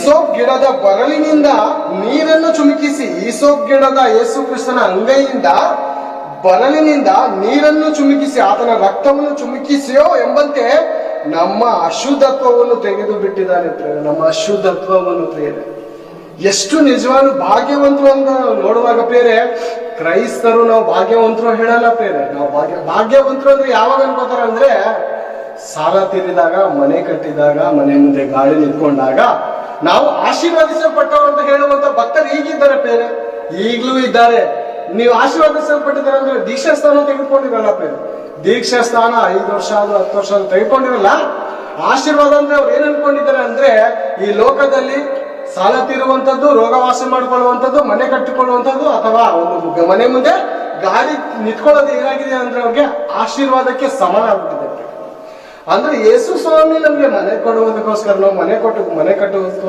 ಈಸೋಪ್ ಗಿಡದ ಬರಲಿನಿಂದ ನೀರನ್ನು ಚುಮುಕಿಸಿ, ಈಸೋಪ್ ಗಿಡದ ಯೇಸು ಕ್ರಿಸ್ತನ ಅಂಗೈಯಿಂದ ಬರಲಿನಿಂದ ನೀರನ್ನು ಚುಮುಕಿಸಿ ಆತನ ರಕ್ತವನ್ನು ಚುಮುಕಿಸಿಯೋ ಎಂಬಂತೆ ನಮ್ಮ ಅಶುದ್ಧತ್ವವನ್ನು ತೆಗೆದು ಬಿಟ್ಟಿದ್ದಾನೆ ಪ್ರೇರೆ. ನಮ್ಮ ಅಶುದ್ಧತ್ವವನ್ನು ಪ್ರೇರೆ ಎಷ್ಟು ನಿಜವಾದ ಭಾಗ್ಯವಂತರು ಅಂತ ನಾವು ನೋಡುವಾಗ ಪ್ರೇರೆ, ಕ್ರೈಸ್ತರು ನಾವು ಭಾಗ್ಯವಂತರು ಹೇಳಲ್ಲ ಪ್ರೇರೆ. ನಾವು ಭಾಗ್ಯವಂತರು ಅಂದ್ರೆ ಯಾವಾಗ ಅನ್ಕೋತಾರ ಅಂದ್ರೆ, ಸಾಲ ತೀರಿದಾಗ, ಮನೆ ಕಟ್ಟಿದಾಗ, ಮನೆ ಮುಂದೆ ಗಾಳಿ ನಿಂತ್ಕೊಂಡಾಗ ನಾವು ಆಶೀರ್ವದಿಸಲ್ಪಟ್ಟವರು ಅಂತ ಹೇಳುವಂತ ಭಕ್ತರು ಈಗಿದ್ದಾರೆ ಪ್ರೇರೆ, ಈಗಲೂ ಇದ್ದಾರೆ. ನೀವು ಆಶೀರ್ವದಿಸಲ್ಪಟ್ಟಿದ್ದಾರೆ ಅಂದ್ರೆ ದೀಕ್ಷಾ ಸ್ಥಾನ ತೆಗೆದುಕೊಂಡಿರಲ್ಲ ಪ್ರೇರೆ. ದೀಕ್ಷಾ ಸ್ಥಾನ 5 ವರ್ಷ ಆದ್ರೂ 10 ವರ್ಷ ಆದ್ರೂ ತೆಗೆದುಕೊಂಡಿರಲ್ಲ. ಆಶೀರ್ವಾದ ಅಂದ್ರೆ ಅವ್ರು ಏನ್ ಅನ್ಕೊಂಡಿದ್ದಾರೆ ಅಂದ್ರೆ, ಈ ಲೋಕದಲ್ಲಿ ಸಾಲ ತೀರುವಂತದ್ದು, ರೋಗವಾಸ ಮಾಡ್ಕೊಳ್ಳುವಂಥದ್ದು, ಮನೆ ಕಟ್ಟಿಕೊಳ್ಳುವಂಥದ್ದು, ಅಥವಾ ಒಂದು ಮನೆ ಮುಂದೆ ಗಾಡಿ ನಿಂತ್ಕೊಳ್ಳೋದು ಏನಾಗಿದೆ ಅಂದ್ರೆ ಅವ್ರಿಗೆ ಆಶೀರ್ವಾದಕ್ಕೆ ಸಮಾನ ಆಗ್ಬಿಟ್ಟಿದೆ. ಅಂದ್ರೆ ಯೇಸು ಸ್ವಾಮಿ ನಮ್ಗೆ ಮನೆ ಕೊಡುವುದಕ್ಕೋಸ್ಕರ, ನಾವು ಮನೆ ಕಟ್ಟುವುದಕ್ಕೋಸ್ಕರ